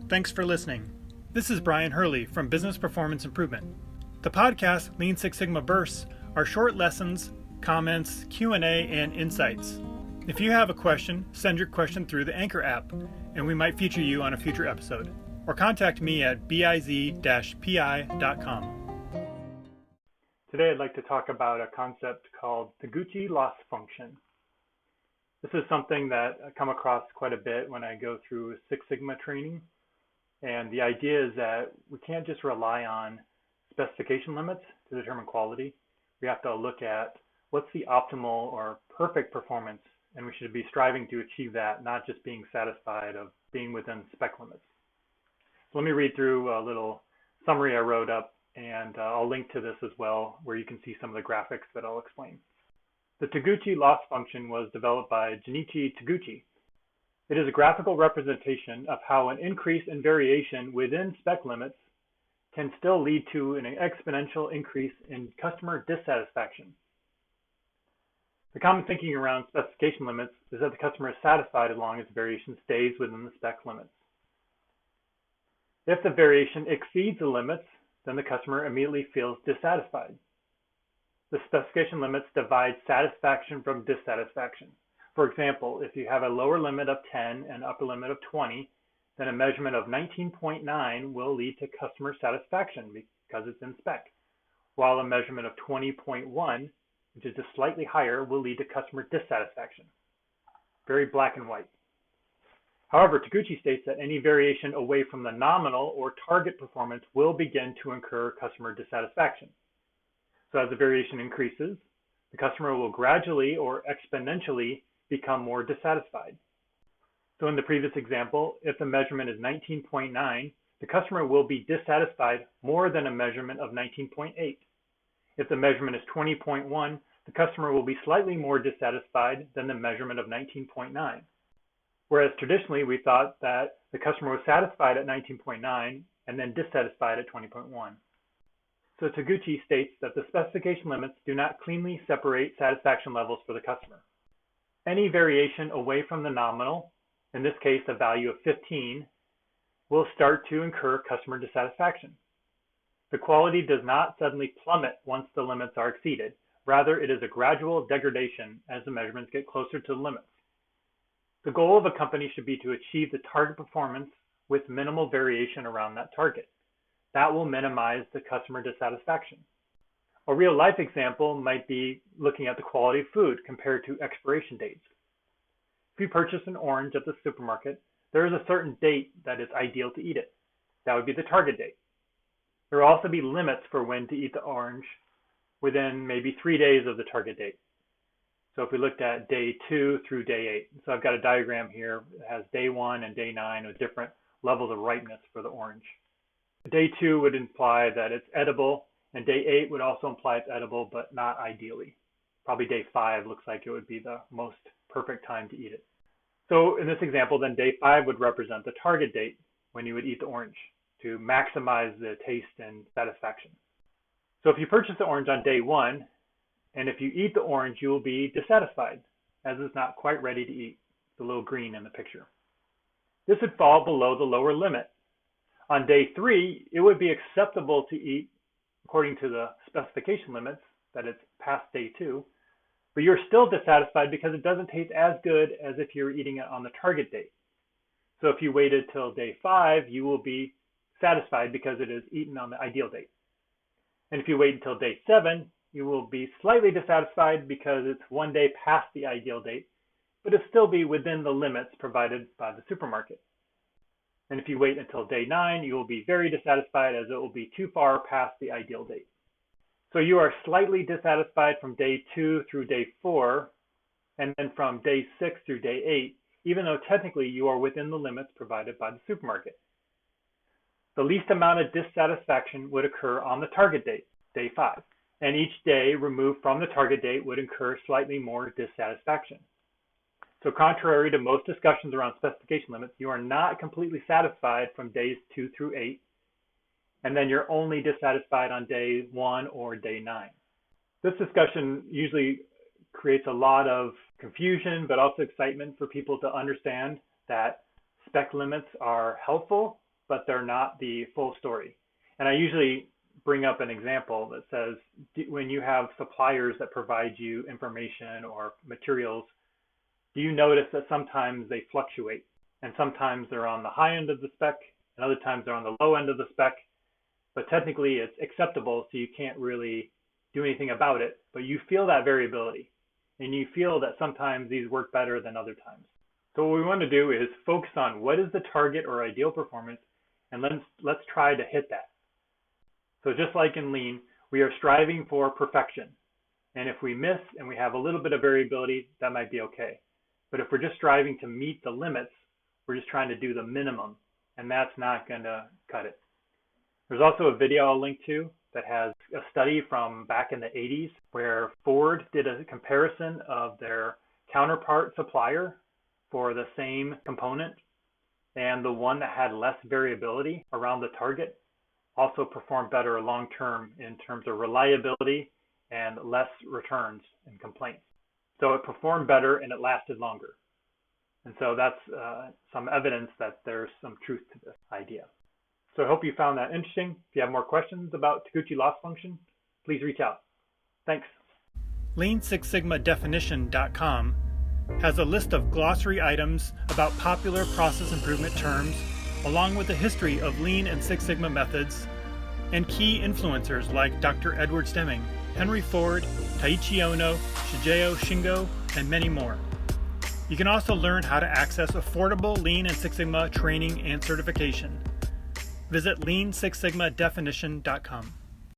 Thanks for listening. This is Brian Hurley from Business Performance Improvement. The podcast Lean Six Sigma Bursts are short lessons, comments, Q&A, and insights. If you have a question, send your question through the Anchor app, and we might feature you on a future episode. Or contact me at biz-pi.com. Today I'd like to talk about a concept called Taguchi loss function. This is something that I come across quite a bit when I go through Six Sigma training. And the idea is that we can't just rely on specification limits to determine quality. We have to look at what's the optimal or perfect performance, and we should be striving to achieve that, not just being satisfied of being within spec limits. So let me read through a little summary I wrote up, and I'll link to this as well, where you can see some of the graphics that I'll explain. The Taguchi loss function was developed by Junichi Taguchi. It is a graphical representation of how an increase in variation within spec limits can still lead to an exponential increase in customer dissatisfaction. The common thinking around specification limits is that the customer is satisfied as long as the variation stays within the spec limits. If the variation exceeds the limits, then the customer immediately feels dissatisfied. The specification limits divide satisfaction from dissatisfaction. For example, if you have a lower limit of 10 and upper limit of 20, then a measurement of 19.9 will lead to customer satisfaction because it's in spec, while a measurement of 20.1, which is just slightly higher, will lead to customer dissatisfaction. Very black and white. However, Taguchi states that any variation away from the nominal or target performance will begin to incur customer dissatisfaction. So as the variation increases, the customer will gradually or exponentially become more dissatisfied. So in the previous example, if the measurement is 19.9, the customer will be dissatisfied more than a measurement of 19.8. If the measurement is 20.1, the customer will be slightly more dissatisfied than the measurement of 19.9. Whereas traditionally we thought that the customer was satisfied at 19.9 and then dissatisfied at 20.1. So Taguchi states that the specification limits do not cleanly separate satisfaction levels for the customer. Any variation away from the nominal, in this case a value of 15, will start to incur customer dissatisfaction. The quality does not suddenly plummet once the limits are exceeded. Rather, it is a gradual degradation as the measurements get closer to the limits. The goal of a company should be to achieve the target performance with minimal variation around that target. That will minimize the customer dissatisfaction. A real-life example might be looking at the quality of food compared to expiration dates. If you purchase an orange at the supermarket, there is a certain date that is ideal to eat it. That would be the target date. There will also be limits for when to eat the orange within maybe 3 days of the target date. So if we looked at day 2 through day 8, so I've got a diagram here that has day 1 and day 9 with different levels of ripeness for the orange. Day 2 would imply that it's edible, and day 8 would also imply it's edible, but not ideally. Probably day 5 looks like it would be the most perfect time to eat it. So in this example, then day 5 would represent the target date when you would eat the orange to maximize the taste and satisfaction. So if you purchase the orange on day 1, and if you eat the orange, you will be dissatisfied, as it's not quite ready to eat. It's a little green in the picture. This would fall below the lower limit. On day 3, it would be acceptable to eat according to the specification limits, that it's past day 2, but you're still dissatisfied because it doesn't taste as good as if you were eating it on the target date. So if you waited till day 5, you will be satisfied because it is eaten on the ideal date. And if you wait until day 7, you will be slightly dissatisfied because it's 1 day past the ideal date, but it'll still be within the limits provided by the supermarket. And if you wait until day 9, you will be very dissatisfied as it will be too far past the ideal date. So you are slightly dissatisfied from day 2 through day 4, and then from day 6 through day 8, even though technically you are within the limits provided by the supermarket. The least amount of dissatisfaction would occur on the target date, day 5, and each day removed from the target date would incur slightly more dissatisfaction. So contrary to most discussions around specification limits, you are not completely satisfied from days 2 through 8, and then you're only dissatisfied on day 1 or day 9. This discussion usually creates a lot of confusion, but also excitement for people to understand that spec limits are helpful but they're not the full story. And I usually bring up an example that says, when you have suppliers that provide you information or materials, do you notice that sometimes they fluctuate? And sometimes they're on the high end of the spec, and other times they're on the low end of the spec, but technically it's acceptable, so you can't really do anything about it, but you feel that variability, and you feel that sometimes these work better than other times. So what we want to do is focus on what is the target or ideal performance, and let's try to hit that. So just like in Lean, we are striving for perfection. And if we miss and we have a little bit of variability, that might be okay. But if we're just striving to meet the limits, we're just trying to do the minimum, and that's not going to cut it. There's also a video I'll link to that has a study from back in the 80s where Ford did a comparison of their counterpart supplier for the same component, and the one that had less variability around the target also performed better long-term in terms of reliability and less returns and complaints. So it performed better and it lasted longer. And so that's some evidence that there's some truth to this idea. So I hope you found that interesting. If you have more questions about Taguchi loss function, please reach out. Thanks. Lean6sigmadefinition.com has a list of glossary items about popular process improvement terms, along with the history of Lean and Six Sigma methods, and key influencers like Dr. Edward Stemming, Henry Ford, Taiichi Ohno, Shigeo Shingo, and many more. You can also learn how to access affordable Lean and Six Sigma training and certification. Visit Lean6sigmadefinition.com.